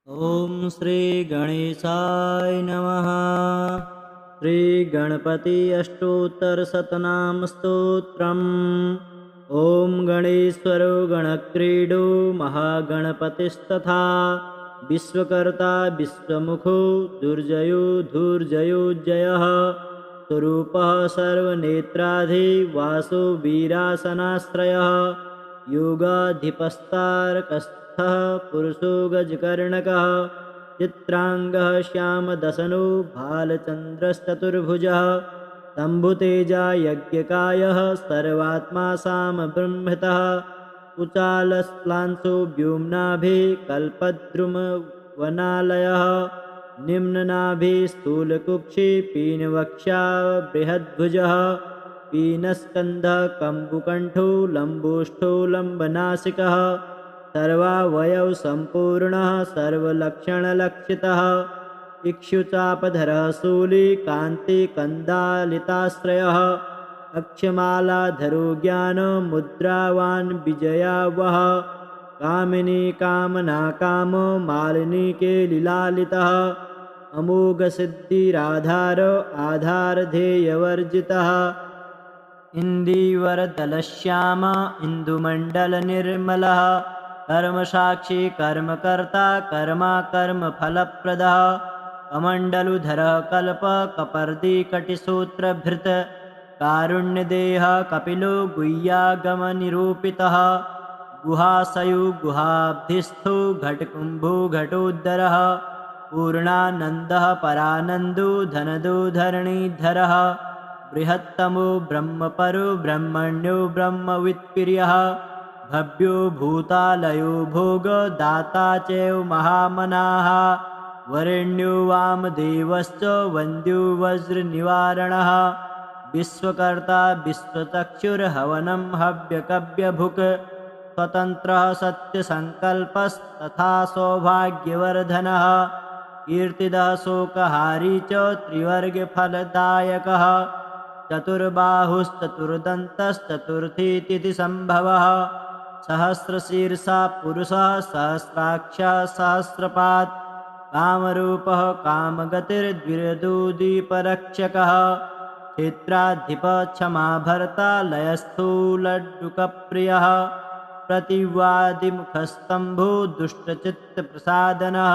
ॐ श्री गणेशाय नमः। श्री गणपति अष्टोत्तरशतनाम स्तोत्रम्। ॐ गणेश्वरो गणक्रीडो महागणपतिस्तथा विश्वकर्ता विश्वमुखो दुर्जयो धूर्जयो जयः। स्वरूपः सर्वनेत्राधिवासो वीरासनाश्रयः। योगाधिपस्तारकस्तः पुरुषो गजकर्णकः। चित्रांगः श्यामदशनो भालचन्द्रश्चतुर्भुजः। शम्भुतेजा यज्ञकायः सर्वात्मा सामब्रह्मतः। कुचालश्लांसो व्योम्नाभिः कल्पद्रुमवनालयः। निम्ननाभिः स्थूलकुक्षि पीनवक्षा बृहद्भुजः। पीनस्कन्धः कम्बुकण्ठो लम्बोष्ठो लम्बनासिकः। सर्वावयव सम्पूर्णः सर्वलक्षणलक्षितः। इक्षुचापधरः शूली कान्तिकन्दालिताश्रयः। अक्षमालाधरो ज्ञानमुद्रावान् विजयावहः। कामिनी कामनाकामो मालिनी केलिलालितः। अमोघसिद्धिराधार आधारध्येयवर्जितः। इन्दीवरदलश्याम इन्दुमण्डलनिर्मलः। कर्मसाक्षी कर्मकर्ता कर्मफलप्रदः। कमण्डलुधरः कल्पकपर्दिकटिसूत्रभृत्। कारुण्यदेहः कपिलो गुह्यागमनिरूपितः। गुहाशयो गुहाब्धिस्थो घटकुम्भो घटोदरः। पूर्णानन्दः परानन्दो धनदो धरणीधरः। बृहत्तमो ब्रह्मपरो ब्रह्मण्यो ब्रह्मवित्प्रियः। भव्यो भूतालयो भोगदाता चैव महामनाः। वरेण्यो वामदेवश्च वन्द्यो वज्रनिवारणः। विश्वकर्ता विश्वचक्षुर्हवनं हव्यकव्यभुक्। स्वतन्त्रः सत्यसङ्कल्पस्तथा सौभाग्यवर्धनः। कीर्तिदः शोकहारी च त्रिवर्गफलदायकः। चतुर्बाहुश्चतुर्दन्तश्चतुर्थी तिथिसम्भवः। सहस्रशीर्षः पुरुषः सहस्राक्षः सहस्रपात्। कामरूपः कामगतिर्द्विरदुदीपरक्षकः। क्षेत्राधिपः क्षमाभर्ता लयस्थूलड्डुकप्रियः। प्रतिवादिमुखस्तम्भो दुष्टचित्तप्रसादनः।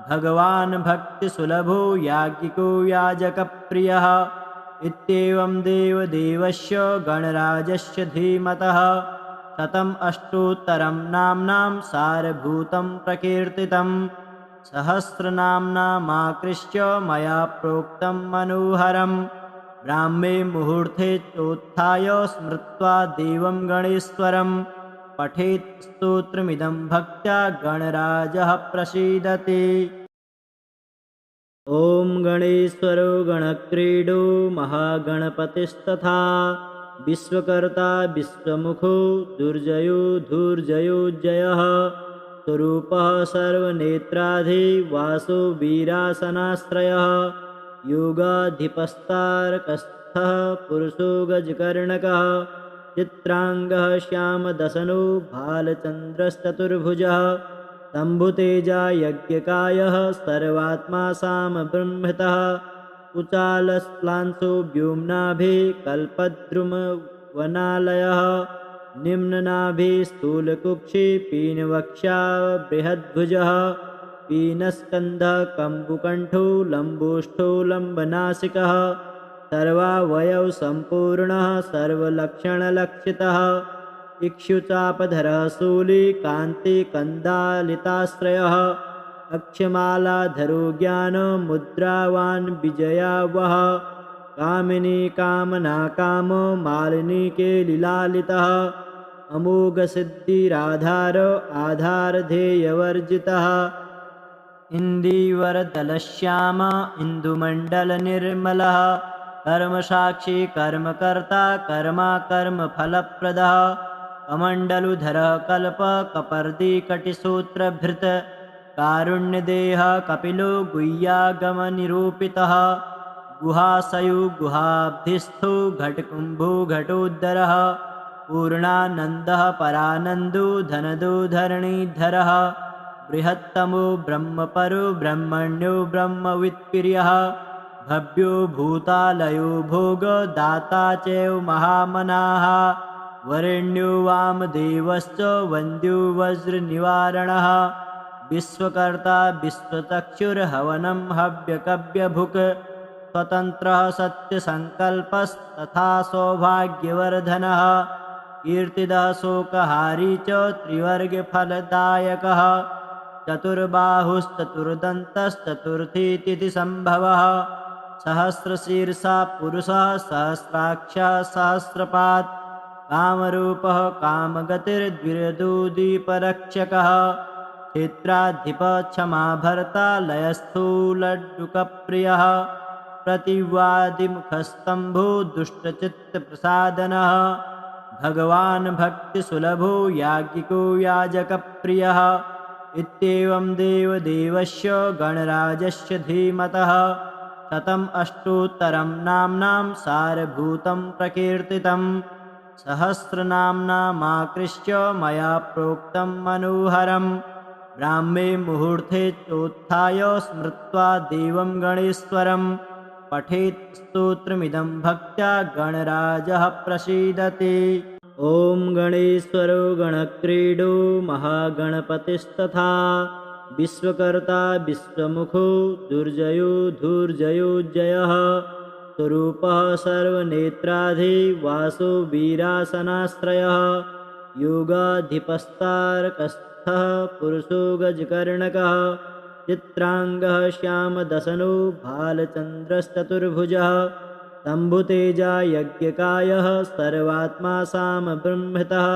भगवान् भक्तिसुलभो याज्ञिको याजकप्रियः। इत्येवं देवदेवस्य गणराजस्य धीमतः। शतम् अष्टोत्तरं नाम्नां सारभूतं प्रकीर्तितं। सहस्रनाम्नामाकृष्य मया प्रोक्तं मनोहरं। ब्राह्मे मुहूर्ते चोत्थाय स्मृत्वा देवं गणेश्वरं। पठेत् स्तोत्रमिदं भक्त्या गणराजः प्रसीदति। ॐ गणेश्वरो गणक्रीडो महागणपतिस्तथा विश्वकर्ता विश्वमुखो दुर्जयो धूर्जयो जयः। स्वरूपः सर्वनेत्राधिवासो वीरासनाश्रयः। योगाधिपस्तारकस्थः पुरुषो गजकर्णकः। चित्रांगः श्यामदशनो भालचन्द्रश्चतुर्भुजः। शम्भुतेजा यज्ञकायः सर्वात्मा सामब्रह्मतः। कुचालश्लांसो व्योम्नाभिः कल्पद्रुमवनालयः। निम्ननाभिः स्थूलकुक्षि पीनवक्षा बृहद्भुजः। पीनस्कन्धः कम्बुकण्ठो लम्बोष्ठो लम्बनासिकः। सर्वावयव सम्पूर्णः सर्वलक्षणलक्षितः। इक्षुचापधरः शूली कान्तिकन्दालिताश्रयः। अक्षमालाधरो ज्ञानमुद्रावान् विजयावहः। कामिनी कामनाकामो मालिनी केलिलालितः। अमोघसिद्धिराधार आधारध्येयवर्जितः। इन्दीवरदलश्याम इन्दुमण्डलनिर्मलः। कर्मसाक्षी कर्मकर्ता कर्मफलप्रदः। कमण्डलुधरः कल्पकपर्दिकटिसूत्रभृत्। कारुण्यदेहः कपिलो गुह्यागमनिरूपितः। गुहाशयो गुहाब्धिस्थो घटकुम्भो घटोदरः। पूर्णानन्दः परानन्दो धनदो धरणीधरः। बृहत्तमो ब्रह्मपरो ब्रह्मण्यो ब्रह्मवित्प्रियः भव्यो भूतालयो भोगदाता चैव महामनाः वरेण्यो वामदेवश्च वन्द्यो वज्रनिवारणः विश्वकर्ता विश्वचक्षुर्हवनं हव्यकव्यभुक् स्वतन्त्रः सत्यसङ्कल्पस्तथा सौभाग्यवर्धनः कीर्तिदः शोकहारी च त्रिवर्गफलदायकः चतुर्बाहुश्चतुर्दन्तश्चतुर्थी तिथिसम्भवः सहस्रशीर्षा पुरुषः सहस्राक्षः सहस्रपात् कामरूपः कामगतिर्द्विरदुदीपरक्षकः क्षेत्राधिपः क्षमा भर्ता लयस्थूलड्डुकप्रियः प्रतिवादिमुखस्तम्भो दुष्टचित्तप्रसादनः भगवान् भक्तिसुलभो याज्ञिको याजकप्रियः इत्येवं देवदेवस्य गणराजस्य धीमतः शतम् अष्टोत्तरं नाम्नां सारभूतं प्रकीर्तितं सहस्रनाम्नामाकृष्य मया प्रोक्तं मनोहरं ब्राह्मे मुहूर्ते चोत्थाय स्मृत्वा देवं गणेश्वरं पठेत् स्तोत्रमिदं भक्त्या गणराजः प्रसीदति। ॐ गणेश्वरो गणक्रीडो महागणपतिस्तथा विश्वकर्ता विश्वमुखो दुर्जयो धूर्जयो जयः स्वरूपः सर्वनेत्राधिवासो वीरासनाश्रयः योगाधिपस्तारकस्थः पुरुषो गजकर्णकः चित्रांगः श्यामदशनो भालचन्द्रश्चतुर्भुजः शम्भुतेजा यज्ञकायः सर्वात्मा सामब्रह्मतः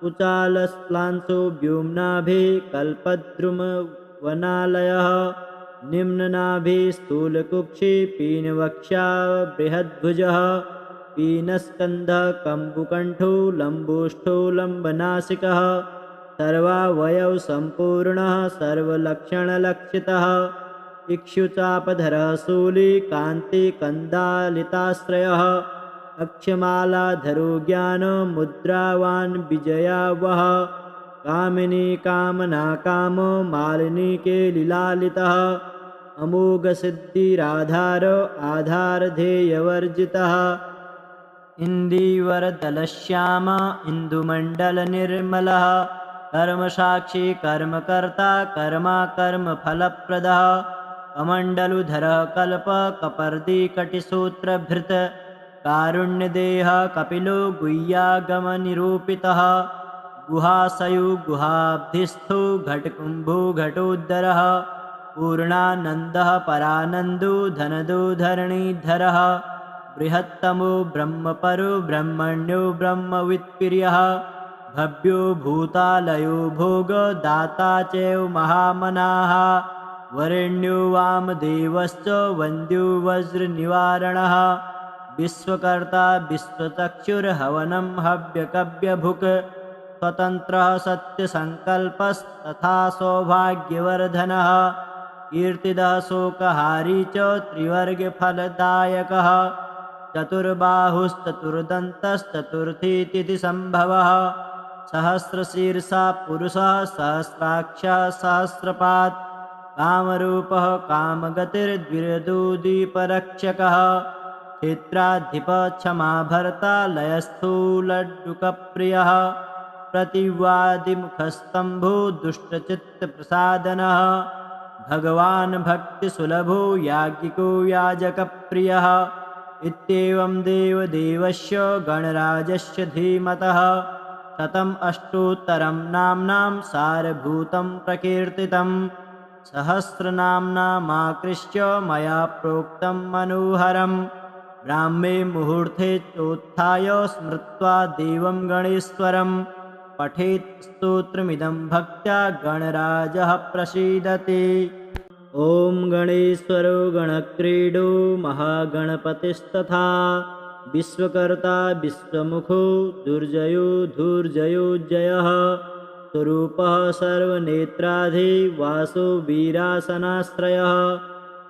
कुचालश्लांसो व्योम्नाभिः कल्पद्रुमवनालयः निम्ननाभिः स्थूलकुक्षि पीनवक्षा बृहद्भुजः पीनस्कन्धः कम्बुकण्ठो लम्बोष्ठो लम्बनासिकः सर्वावयव सम्पूर्णः सर्वलक्षणलक्षितः इक्षुचापधरः शूली कान्तिकन्दालिताश्रयः अक्षमालाधरो ज्ञानमुद्रावान् विजयावहः कामिनी कामनाकामो मालिनी केलिलालितः अमोघसिद्धिराधार आधारधेयवर्जितः इन्दीवरदलश्याम इन्दुमण्डलनिर्मलः कर्मसाक्षी कर्मकर्ता कर्मफलप्रदः कमण्डलुधरः कल्पकपर्दिकटिसूत्रभृत् कारुण्यदेहः कपिलो गुह्यागमनिरूपितः गुहाशयो गुहाब्धिस्थो घटकुम्भो घटोदरः पूर्णानन्दः परानन्दो धनदो धरणीधरः बृहत्तमो ब्रह्मपरो ब्रह्मण्यो ब्रह्मवित्प्रियः भव्यो भूतालयो भोगदाता चैव महामनाः वरेण्यो वामदेवश्च वन्द्यो वज्रनिवारणः विश्वकर्ता विश्वचक्षुर्हवनं हव्यकव्यभुक् स्वतन्त्रः सत्यसङ्कल्पस्तथा सौभाग्यवर्धनः कीर्तिदः शोकहारी च त्रिवर्गफलदायकः चतुर्बाहुश्चतुर्दन्तश्चतुर्थी तिथिसम्भवः सहस्रशीर्षा पुरुषः सहस्राक्षः सहस्रपात् कामरूपः कामगतिर्द्विरदुदीपरक्षकः क्षेत्राधिपः क्षमा भर्ता लयस्थूलड्डुकप्रियः प्रतिवादिमुखस्तम्भो दुष्टचित्तप्रसादनः भगवान् भक्तिसुलभो याज्ञिको याजकप्रियः इत्येवं देवदेवस्य गणराजस्य धीमतः शतम् अष्टोत्तरं नाम्नां सारभूतं प्रकीर्तितं सहस्रनाम्नामाकृष्य मया प्रोक्तं मनोहरं ब्राह्मे मुहूर्ते चोत्थाय स्मृत्वा देवं गणेश्वरं पठेत् स्तोत्रमिदं भक्त्या गणराजः प्रसीदति। ॐ गणेश्वरो गणक्रीडो महागणपतिस्तथा विश्वकर्ता विश्वमुखो दुर्जयो धूर्जयो जयः स्वरूपः सर्वनेत्राधिवासो वीरासनाश्रयः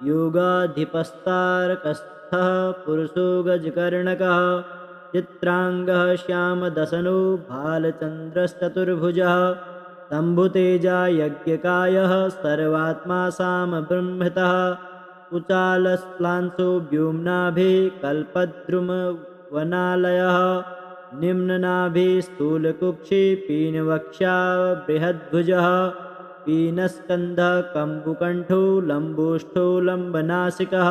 योगाधिपस्तारकस्थः पुरुषो गजकर्णकः चित्रांगः श्यामदशनो भालचन्द्रश्चतुर्भुजः शम्भुतेजा यज्ञकायः सर्वात्मा सामब्रह्मतः कुचालश्लांसो व्योम्नाभिः कल्पद्रुमवनालयः निम्ननाभिः स्थूलकुक्षि पीनवक्षा बृहद्भुजः पीनस्कन्धः कम्बुकण्ठो लम्बोष्ठो लम्बनासिकः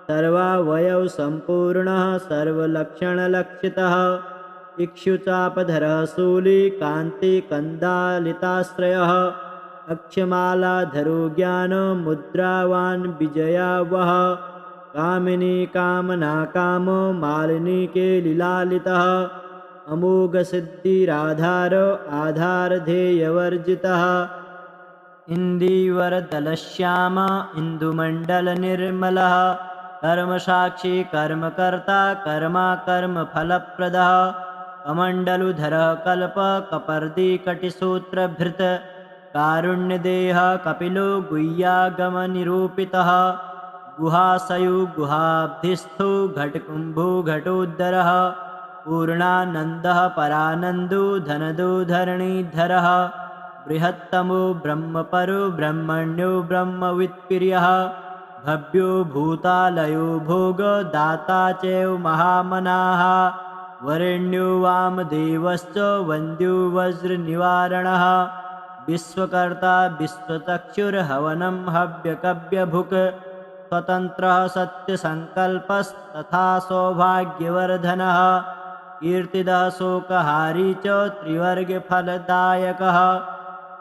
सर्वावयव सम्पूर्णः सर्वलक्षणलक्षितः इक्षुचापधरः शूली कान्तिकन्दालिताश्रयः अक्षमालाधरो ज्ञानमुद्रावान् विजयावहः कामिनी कामनाकामो मालिनी केलिलालितः अमोघसिद्धिराधार आधारधेयवर्जितः इन्दीवरदलश्याम इन्दुमण्डलनिर्मलः कर्मसाक्षी कर्मकर्ता कर्मा कर्मफलप्रदः कमण्डलुधरः कल्पकपर्दिकटिसूत्रभृत् कारुण्यदेहः कपिलो गुह्यागमनिरूपितः गुहाशयो गुहाब्धिस्थो घटकुम्भो घटोदरः पूर्णानन्दः परानन्दो धनदो धरणीधरः बृहत्तमो ब्रह्मपरो ब्रह्मण्यो ब्रह्मवित्प्रियः भव्यो भूतालयो भोगदाता चैव महामनाः वरेण्यो वामदेवश्च वन्द्यो वज्रनिवारणः विश्वकर्ता विश्वचक्षुर्हवनं हव्यकव्यभुक् स्वतन्त्रः सत्यसङ्कल्पस्तथा सौभाग्यवर्धनः कीर्तिदः शोकहारी च त्रिवर्गफलदायकः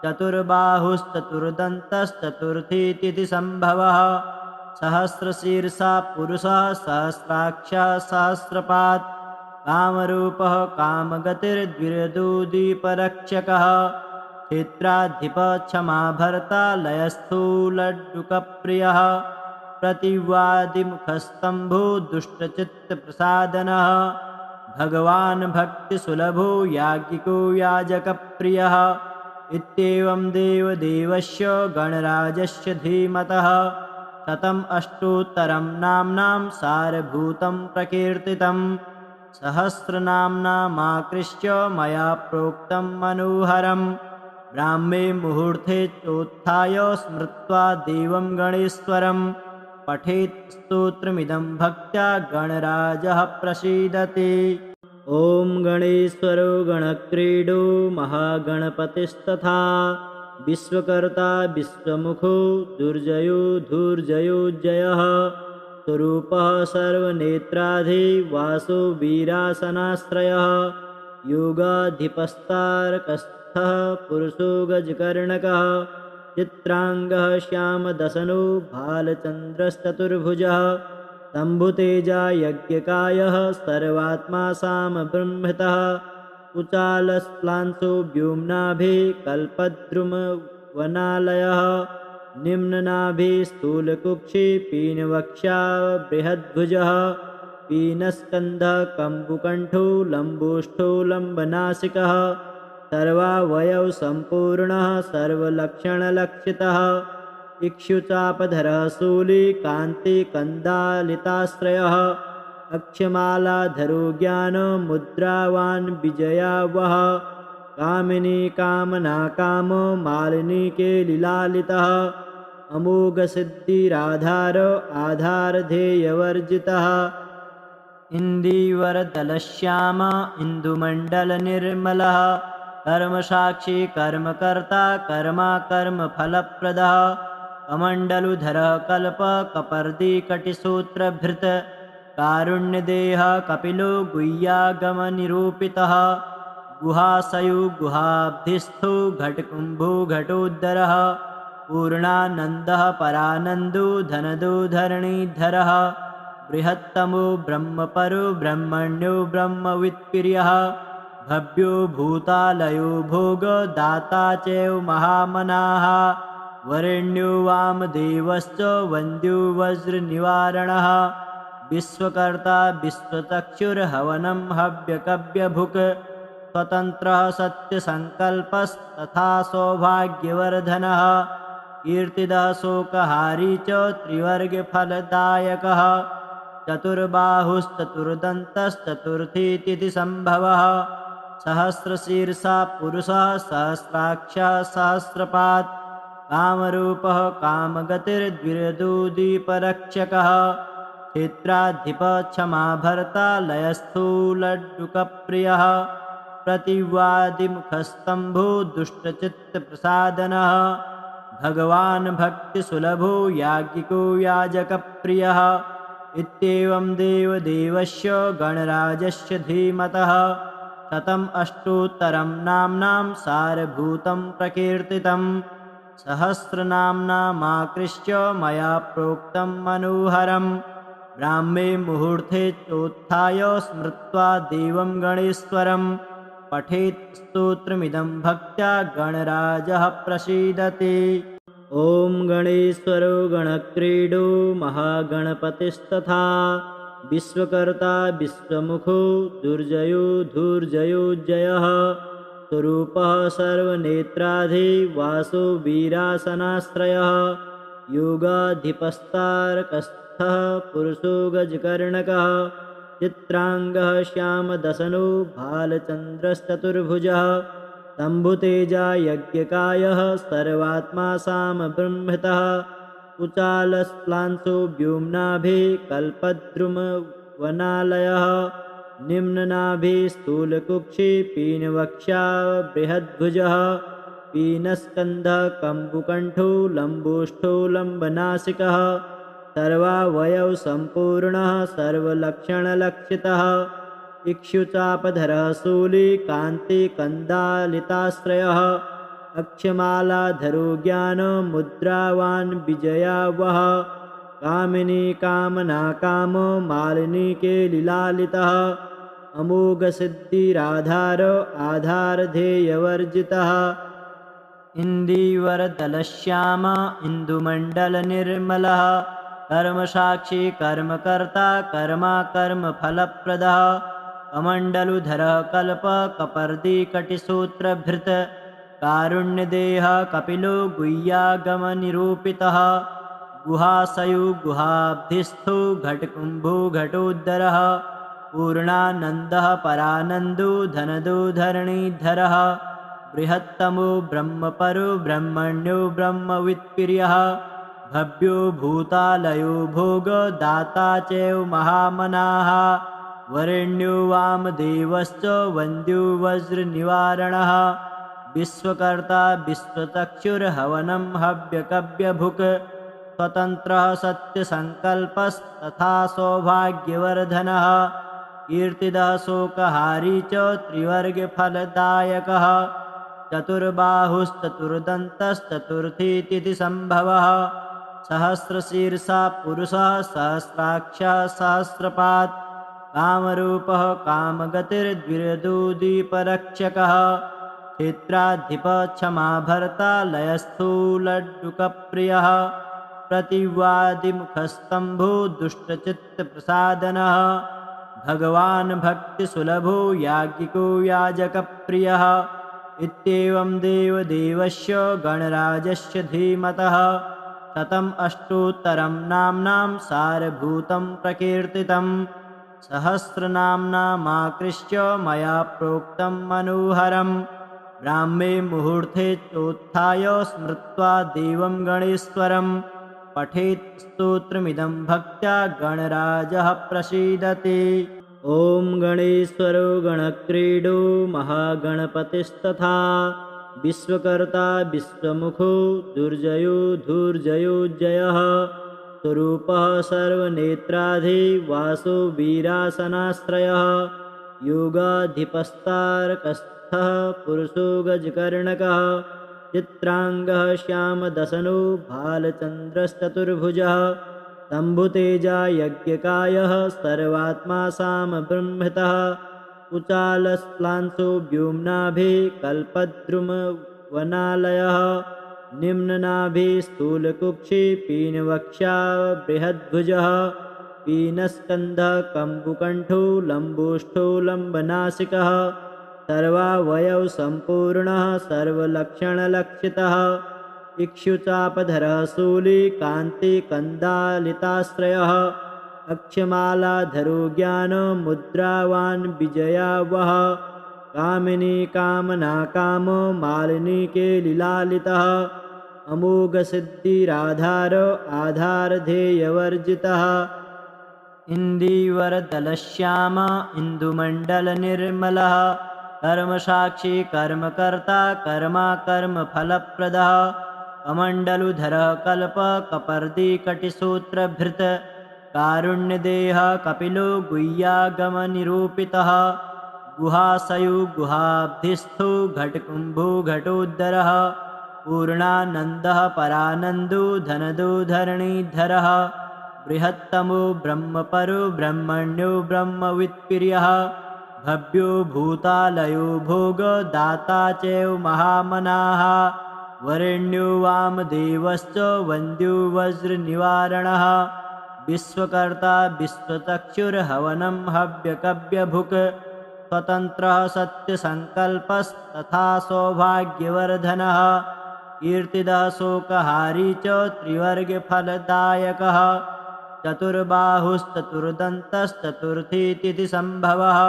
चतुर्बाहुश्चतुर्दन्तश्चतुर्थी तिथिसम्भवः सहस्रशीर्षा पुरुषः सहस्राक्षः सहस्रपात् कामरूपः कामगतिर्द्विरदुदीपरक्षकः क्षेत्राधिपः क्षमा भर्ता लयस्थूलड्डुकप्रियः प्रतिवादिमुखस्तम्भो दुष्टचित्तप्रसादनः भगवान् भक्तिसुलभो याज्ञिको याजकप्रियः इत्येवं देवदेवस्य गणराजस्य धीमतः शतम् अष्टोत्तरं नाम्नां सारभूतं प्रकीर्तितं सहस्रनाम्नामाकृष्य मया प्रोक्तं मनोहरं ब्राह्मे मुहूर्ते चोत्थाय स्मृत्वा देवं गणेश्वरं पठेत् स्तोत्रमिदं भक्त्या गणराजः प्रसीदति। ॐ गणेश्वरो गणक्रीडो महागणपतिस्तथा विश्वकर्ता विश्वमुखो दुर्जयो धूर्जयो जयः स्वरूपः सर्वनेत्राधिवासो वीरासनाश्रयः योगाधिपस्तारकस्थः पुरुषो गजकर्णकः चित्राङ्गः श्यामदशनो भालचन्द्रश्चतुर्भुजः शम्भुतेजा यज्ञकायः सर्वात्मा सामब्रह्मतः कुचालश्लांसो व्योम्नाभिः कल्पद्रुमवनालयः निम्ननाभिः स्थूलकुक्षि पीनवक्षा बृहद्भुजः पीनस्कन्धः कम्बुकण्ठो लम्बोष्ठो लम्बनासिकः सर्वावयव सम्पूर्णः सर्वलक्षणलक्षितः इक्षुचापधरः शूली कान्तिकन्दालिताश्रयः अक्षमालाधरो ज्ञानमुद्रावान् विजयावहः कामिनी कामनाकामो मालिनी केलिलालितः अमोघसिद्धिराधार आधारधेयवर्जितः इन्दीवरदलश्याम इन्दुमण्डलनिर्मलः कर्मसाक्षी कर्मकर्ता कर्मा कर्मफलप्रदः कमण्डलुधरः कल्पकपर्दिकटिसूत्रभृत् कारुण्यदेहः कपिलो गुह्यागमनिरूपितः गुहाशयो गुहाब्धिस्थो घटकुम्भो घटोदरः पूर्णानन्दः परानन्दो धनदो धरणीधरः बृहत्तमो ब्रह्मपरो ब्रह्मण्यो ब्रह्मवित्प्रियः भव्यो भूतालयो भोगदाता चैव महामनाः वरेण्यो वामदेवश्च वन्द्यो वज्रनिवारणः विश्वकर्ता विश्वचक्षुर्हवनं हव्यकव्यभुक् स्वतन्त्रः सत्यसङ्कल्पस्तथा सौभाग्यवर्धनः कीर्तिदः शोकहारी च त्रिवर्गफलदायकः चतुर्बाहुश्चतुर्दन्तश्चतुर्थी तिथिसम्भवः सहस्रशीर्षः पुरुषः सहस्राक्षः सहस्रपात् कामरूपः कामगतिर्द्विरदुदीपरक्षकः क्षेत्राधिपः क्षमा भर्ता लयस्थूलड्डुकप्रियः प्रतिवादिमुखस्तम्भो दुष्टचित्तप्रसादनः भगवान् भक्तिसुलभो याज्ञिको याजकप्रियः इत्येवं देवदेवस्य गणराजस्य धीमतः शतम् अष्टोत्तरं नाम्नां सारभूतं प्रकीर्तितम् सहस्रनाम्नामाकृष्य मया प्रोक्तं मनोहरम् ब्राह्मे मुहूर्ते चोत्थाय स्मृत्वा देवं गणेश्वरं पठेत् स्तोत्रमिदं भक्त्या गणराजः प्रसीदति। ॐ गणेश्वरो गणक्रीडो महागणपतिस्तथा विश्वकर्ता विश्वमुखो दुर्जयो धूर्जयो जयः स्वरूपः सर्वनेत्राधिवासो वीरासनाश्रयः योगाधिपस्तारकस्थः पुरुषो गजकर्णकः चित्राङ्गः श्यामदशनो भालचन्द्रश्चतुर्भुजः शम्भुतेजा यज्ञकायः सर्वात्मा सामब्रह्मतः कुचालश्लांसो व्योम्नाभिः कल्पद्रुमवनालयः निम्ननाभिः स्थूलकुक्षि पीनवक्षा बृहद्भुजः पीनस्कन्धः कम्बुकण्ठो लम्बोष्ठो लम्बनासिकः सर्वावयव सम्पूर्णः सर्वलक्षणलक्षितः इक्षुचापधरः शूली कान्तिकन्दालिताश्रयः अक्षमालाधरो ज्ञानमुद्रावान् विजयावहः कामिनी कामनाकामो मालिनी केलिलालितः अमोघसिद्धिराधार आधारधेयवर्जितः इन्दीवरदलश्याम इन्दुमण्डलनिर्मलः कर्मसाक्षी कर्मकर्ता कर्मफलप्रदः कमण्डलुधरः कल्पकपर्दिकटिसूत्रभृत् कारुण्यदेहः कपिलो गुह्यागमनिरूपितः गुहाशयो गुहाब्धिस्थो घटकुम्भो घटोदरः पूर्णानन्दः परानन्दो धनदो धरणीधरः बृहत्तमो ब्रह्मपरो ब्रह्मण्यो ब्रह्मवित्प्रियः भव्यो भूतालयो भोगदाता चैव महामनाः वरेण्यो वामदेवश्च वन्द्यो वज्रनिवारणः विश्वकर्ता विश्वचक्षुर्हवनं हव्यकव्यभुक् स्वतन्त्रः सत्यसङ्कल्पस्तथा सौभाग्यवर्धनः कीर्तिदः शोकहारी च त्रिवर्गफलदायकः चतुर्बाहुश्चतुर्दन्तश्चतुर्थी तिथिसम्भवः सहस्रशीर्षः पुरुषः सहस्राक्षः सहस्रपात् कामरूपः कामगतिर्द्विरदुदीपरक्षकः क्षेत्राधिपः क्षमा भर्ता लयस्थूलड्डुकप्रियः प्रतिवादिमुखस्तम्भो दुष्टचित्तप्रसादनः भगवान् भक्तिसुलभो याज्ञिको याजकप्रियः इत्येवं देवदेवस्य गणराजस्य धीमतः शतम् अष्टोत्तरं नाम्नां सारभूतं प्रकीर्तितम् सहस्रनाम्नामाकृष्य मया प्रोक्तं मनोहरम् ब्राह्मे मुहूर्ते चोत्थाय स्मृत्वा देवं गणेश्वरं पठेत् स्तोत्रमिदं भक्त्या गणराजः प्रसीदति। ॐ गणेश्वरो गणक्रीडो महागणपतिस्तथा विश्वकर्ता विश्वमुखो दुर्जयो धूर्जयो जयः स्वरूपः सर्वनेत्राधिवासो वीरासनाश्रयः योगाधिपस्तारकस्थः पुरुषो गजकर्णकः चित्राङ्गः श्यामदशनो भालचन्द्रश्चतुर्भुजः शम्भुतेजा यज्ञकायः सर्वात्मा सामब्रह्मतः कुचालश्लांसो व्योम्नाभिः कल्पद्रुमवनालयः निम्ननाभिः स्थूलकुक्षि पीनवक्षा बृहद्भुजः पीनस्कन्धः कम्बुकण्ठो लम्बोष्ठो लम्बनासिकः सर्वावयव सम्पूर्णः सर्वलक्षणलक्षितः इक्षुचापधरः शूली कान्तिकन्दालिताश्रयः अक्षमालाधरो ज्ञानमुद्रावान् विजयावहः कामिनी कामना कामो मालिनी केलिलालितः अमोघसिद्धिराधार आधारधेयवर्जितः इन्दीवरदलश्याम इन्दुमण्डलनिर्मलः कर्मसाक्षी कर्मकर्ता कर्मा कर्मफलप्रदः कमण्डलुधरः कल्पकपर्दिकटिसूत्रभृत् कारुण्यदेहः कपिलो गुह्यागमनिरूपितः गुहाशयो गुहाब्धिस्थो घटकुम्भो घटोदरः पूर्णानन्दः परानन्दो धनदो धरणीधरः बृहत्तमो ब्रह्मपरो ब्रह्मण्यो ब्रह्मवित्प्रियः भव्यो भूतालयो भोगदाता चैव महामनाः वरेण्यो वामदेवश्च वन्द्यो वज्रनिवारणः विश्वकर्ता विश्वचक्षुर्हवनं हव्यकव्यभुक् स्वतन्त्रः सत्यसङ्कल्पस्तथा सौभाग्यवर्धनः कीर्तिदः शोकहारी च त्रिवर्गफलदायकः चतुर्बाहुश्चतुर्दन्तश्चतुर्थी तिथिसम्भवः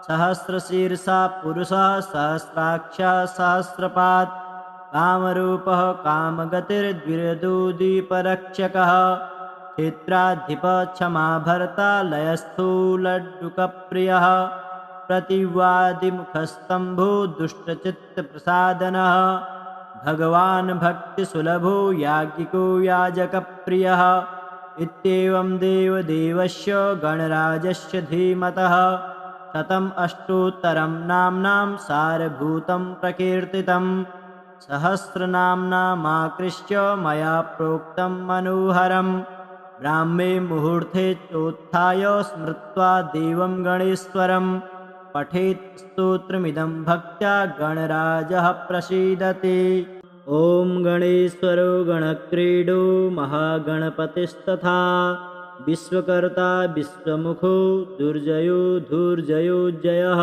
सहस्रशीर्षा पुरुषः सहस्राक्षः सहस्रपात् कामरूपः कामगतिर्द्विरदुदीपरक्षकः क्षेत्राधिपः क्षमा भर्ता लयस्थूलड्डुकप्रियः प्रतिवादिमुखस्तम्भो दुष्टचित्तप्रसादनः भगवान् भक्तिसुलभो याज्ञिको याजकप्रियः इत्येवं देवदेवस्य गणराजस्य धीमतः शतम् अष्टोत्तरं नाम्नां सारभूतं प्रकीर्तितं सहस्रनाम्नामाकृष्य मया प्रोक्तं मनोहरं ब्राह्मे मुहूर्ते चोत्थाय स्मृत्वा देवं गणेश्वरं पठेत् स्तोत्रमिदं भक्त्या गणराजः प्रसीदति। ॐ गणेश्वरो गणक्रीडो महागणपतिस्तथा विश्वकर्ता विश्वमुखो दुर्जयो धूर्जयो जयः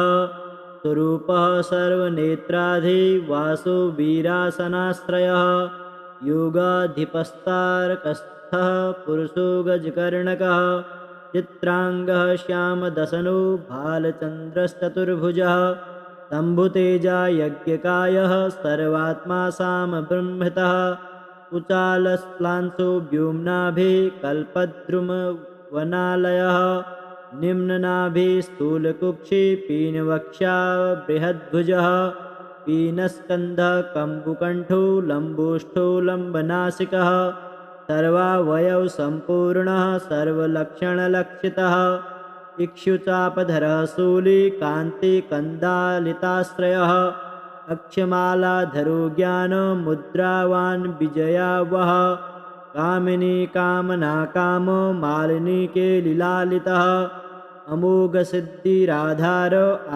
स्वरूपः सर्वनेत्राधिवासो वीरासनाश्रयः योगाधिपस्तारकस्थः पुरुषो गजकर्णकः चित्राङ्गः श्यामदशनो भालचन्द्रश्चतुर्भुजः शम्भुतेजा यज्ञकायः सर्वात्मा सामब्रह्मतः कुचालश्लांसो व्योम्नाभिः कल्पद्रुमवनालयः निम्ननाभिः स्थूलकुक्षि पीनवक्षा बृहद्भुजः पीनस्कन्धः कम्बुकण्ठो लम्बोष्ठो लम्बनासिकः सर्वावयव सम्पूर्णः सर्वलक्षणलक्षितः इक्षुचापधरः शूली कान्तिकन्दालिताश्रयः अक्षमालाधरो ज्ञानमुद्रावान् विजयावहः कामिनी कामना कामो मालिनी केलिलालितः अमोघसिद्धिराधार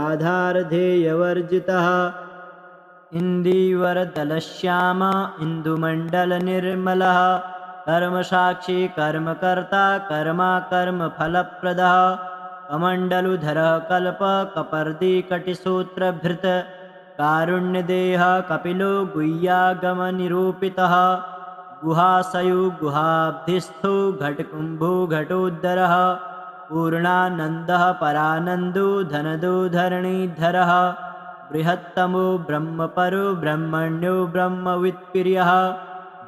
आधारधेयवर्जितः इन्दीवरदलश्याम इन्दुमण्डलनिर्मलः कर्मसाक्षी कर्मकर्ता कर्मा कर्मफलप्रदः कमण्डलुधरः कल्पकपर्दिकटिसूत्रभृत् कारुण्यदेहः कपिलो गुह्यागमनिरूपितः गुहाशयो गुहाब्धिस्थो घटकुम्भो घटोदरः पूर्णानन्दः परानन्दो धनदो धरणीधरः बृहत्तमो ब्रह्मपरो ब्रह्मण्यो ब्रह्मवित्प्रियः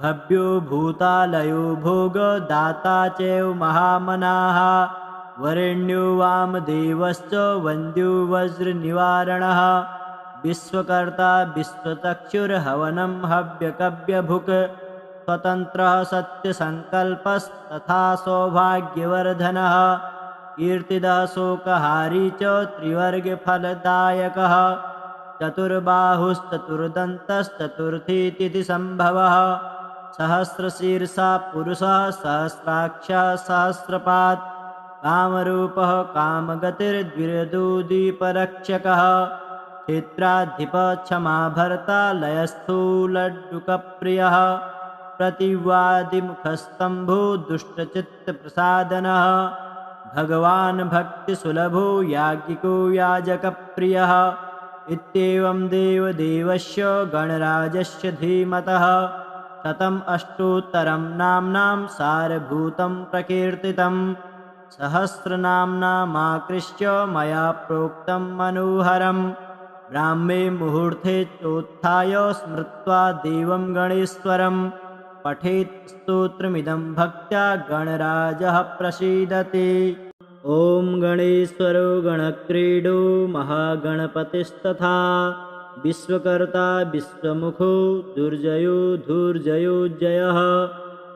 भव्यो भूतालयो भोगदाता चैव महामनाः वरेण्यो वामदेवश्च वन्द्यो वज्रनिवारणः विश्वकर्ता विश्वचक्षुर्हवनं हव्यकव्यभुक् स्वतन्त्रः सत्यसङ्कल्पस्तथा सौभाग्यवर्धनः कीर्तिदः शोकहारी च त्रिवर्गफलदायकः चतुर्बाहुश्चतुर्दन्तश्चतुर्थी तिथिसम्भवः सहस्रशीर्षा पुरुषः सहस्राक्षः सहस्रपात् कामरूपः कामगतिर्द्विरदुदीपरक्षकः क्षेत्राधिपः क्षमा भर्ता लयस्थूलड्डुकप्रियः प्रतिवादिमुखस्तम्भो दुष्टचित्तप्रसादनः भगवान् भक्तिसुलभो याज्ञिको याजकप्रियः इत्येवं देवदेवस्य गणराजस्य धीमतः शतम् अष्टोत्तरं नाम्नां सारभूतं प्रकीर्तितं सहस्रनाम्नामाकृष्य मया प्रोक्तं मनोहरं ब्राह्मे मुहूर्ते चोत्थाय स्मृत्वा देवं गणेश्वरं पठेत् स्तोत्रमिदं भक्त्या गणराजः प्रसीदति। ॐ गणेश्वरो गणक्रीडो महागणपतिस्तथा विश्वकर्ता विश्वमुखो दुर्जयो धूर्जयो जयः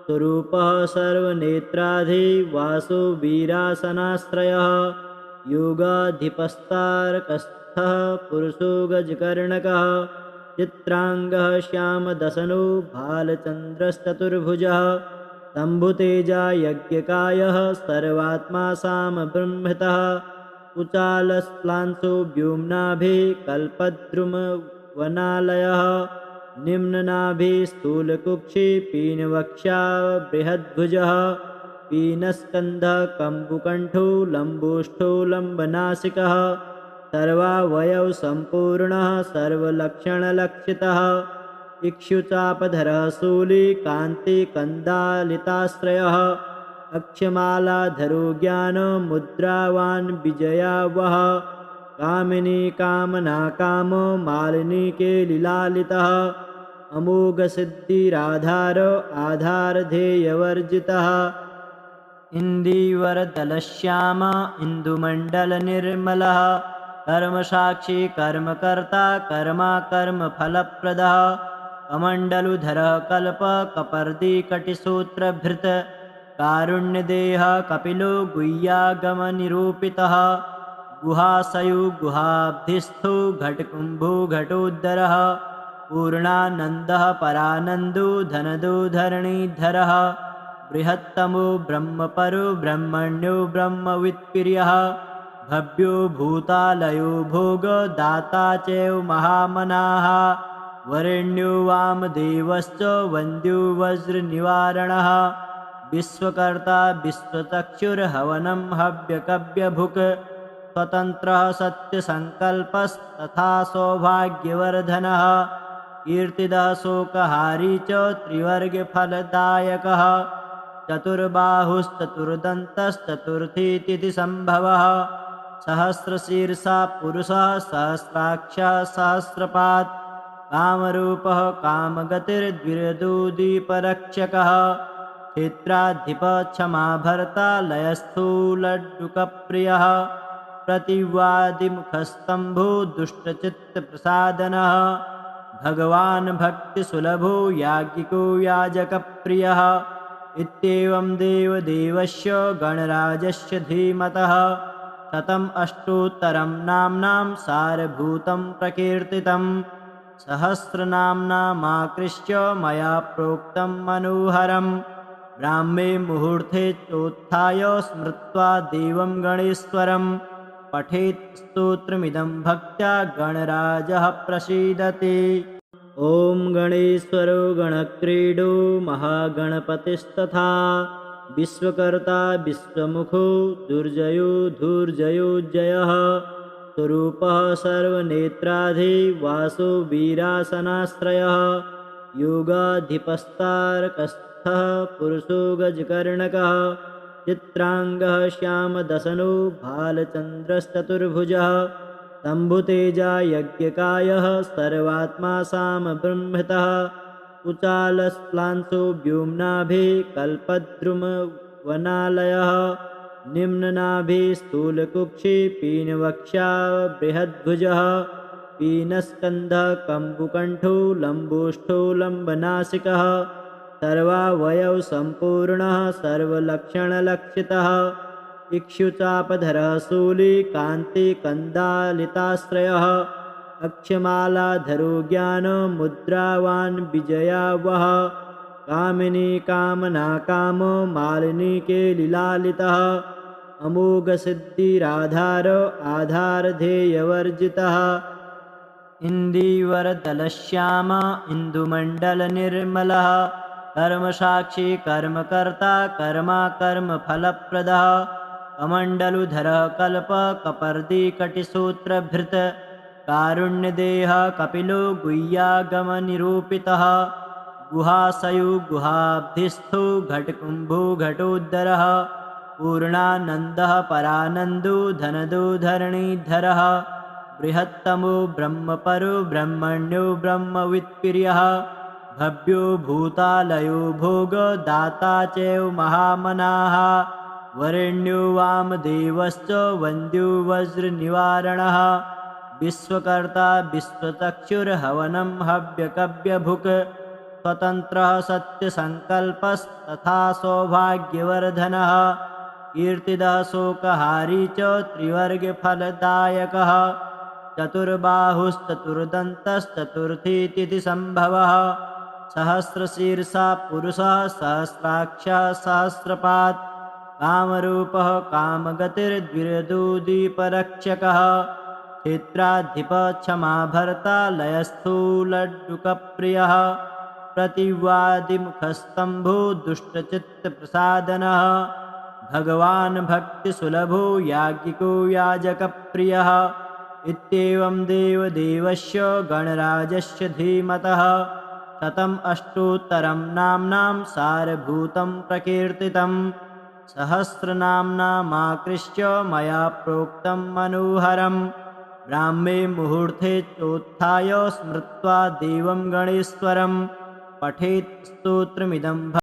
स्वरूपः सर्वनेत्राधिवासो वीरासनाश्रयः योगाधिपस्तारकस्थः पुरुषो गजकर्णकः चित्रांगः श्यामदशनो भालचन्द्रश्चतुर्भुजः शम्भुतेजा यज्ञकायः सर्वात्मा सामब्रह्मतः कुचालश्लांसो व्योम्नाभिः कल्पद्रुमवनालयः निम्ननाभिः स्थूलकुक्षि पीनवक्षा बृहद्भुजः पीनस्कन्धः कम्बुकण्ठो लम्बोष्ठो लम्बनासिकः सर्वावयव सम्पूर्णः सर्वलक्षणलक्षितः इक्षुचापधरः शूली कान्तिकन्दालिताश्रयः अक्षमालाधरो ज्ञानमुद्रावान् विजयावहः कामिनी कामनाकामो मालिनी केलिलालितः अमोघसिद्धिराधार आधारधेयवर्जितः इन्दीवरदलश्याम इन्दुमण्डलनिर्मलः कर्मसाक्षी कर्मकर्ता कर्मफलप्रदः कमण्डलुधरः कल्पकपर्दिकटिसूत्रभृत् कारुण्यदेहः कपिलो गुह्यागमनिरूपितः गुहाशयो गुहाब्धिस्थो घटकुम्भो घटोदरः पूर्णानन्दः परानन्दो धनदो धरणीधरः बृहत्तमो ब्रह्मपरो ब्रह्मण्यो ब्रह्मवित्प्रियः भव्यो भूतालयो भोगदाता चैव महामनाः वरेण्यो वामदेवश्च वन्द्यो वज्रनिवारणः विश्वकर्ता विश्वचक्षुर्हवनं हव्यकव्यभुक् स्वतन्त्रः सत्यसङ्कल्पस्तथा सौभाग्यवर्धनः कीर्तिदः शोकहारी च त्रिवर्गफलदायकः चतुर्बाहुश्चतुर्दन्तश्चतुर्थी तिथिसम्भवः सहस्रशीर्षा पुरुषः सहस्राक्षः सहस्रपात् कामरूपः कामगतिर्द्विरदुदीपरक्षकः क्षेत्राधिपक्षमाभर्ता लयस्थूलड्डुकप्रियः प्रतिवादिमुखस्तम्भो दुष्टचित्तप्रसादनः भगवान् भक्तिसुलभो याज्ञिको याजकप्रियः इत्येवं देवदेवस्य गणराजस्य धीमतः शतम् अष्टोत्तरं नाम्नां सारभूतं प्रकीर्तितं सहस्रनाम्नामाकृष्य मया प्रोक्तं मनोहरं ब्राह्मे मुहूर्ते चोत्थाय स्मृत्वा देवं गणेश्वरं पठेत् स्तोत्रमिदं भक्त्या गणराजः प्रसीदति। ॐ गणेश्वरो गणक्रीडो महागणपतिस्तथा विश्वकर्ता विश्वमुखो दुर्जयो धूर्जयो जयः स्वरूपः सर्वनेत्राधिवासो वीरासनाश्रयः योगाधिपस्तारकस्थः पुरुषो गजकर्णकः चित्रांगः श्यामदशनो भालचन्द्रश्चतुर्भुजः शम्भुतेजा यज्ञकायः सर्वात्मा सामब्रह्मतः कुचालश्लांसो व्योम्नाभिः कल्पद्रुमवनालयः निम्ननाभिः स्थूलकुक्षि पीनवक्षा बृहद्भुजः पीनस्कन्धः कम्बुकण्ठो लम्बोष्ठो लम्बनासिकः सर्वावयव सम्पूर्णः सर्वलक्षणलक्षितः इक्षुचापधरः शूली कान्तिकन्दालिताश्रयः अक्षमालाधरो ज्ञानमुद्रावान् विजयावहः कामिनी कामनाकामो मालिनी केलिलालितः अमोघसिद्धिराधार आधारधेयवर्जितः इन्दीवरदलश्याम इन्दुमण्डलनिर्मलः कर्मसाक्षी कर्मकर्ता कर्मफलप्रदः कमण्डलुधरः कल्पकपर्दिकटिसूत्रभृत् कारुण्यदेहः कपिलो गुह्यागमनिरूपितः गुहाशयो गुहाब्धिस्थो घटकुम्भो घटोदरः पूर्णानन्दः परानन्दो धनदो धरणीधरः बृहत्तमो ब्रह्मपरो ब्रह्मण्यो ब्रह्मवित्प्रियः भव्यो भूतालयो भोगदाता चैव महामनाः वरेण्यो वामदेवश्च वन्द्यो वज्रनिवारणः विश्वकर्ता विश्वचक्षुर्हवनं हव्यकव्यभुक् स्वतन्त्रः सत्यसङ्कल्पस्तथा सौभाग्यवर्धनः कीर्तिदः शोकहारी च त्रिवर्गफलदायकः चतुर्बाहुश्चतुर्दन्तश्चतुर्थी तिथिसम्भवः सहस्रशीर्षा पुरुषः सहस्राक्षः सहस्रपात् कामरूपः कामगतिर्द्विरदुदीपरक्षकः क्षेत्राधिपः क्षमा भर्ता लयस्थूलड्डुकप्रियः प्रतिवादिमुखस्तम्भो दुष्टचित्तप्रसादनः भगवान् भक्तिसुलभो याज्ञिको याजकप्रियः इत्येवं देवदेवस्य गणराजस्य धीमतः शतम् अष्टोत्तरं नाम्नां सारभूतं प्रकीर्तितं सहस्रनाम्नामाकृष्य मया प्रोक्तं मनोहरं ब्राह्मे मुहूर्ते चोत्थाय स्मृत्वा देवं गणेश्वरं पठेत् स्तोत्रमिदं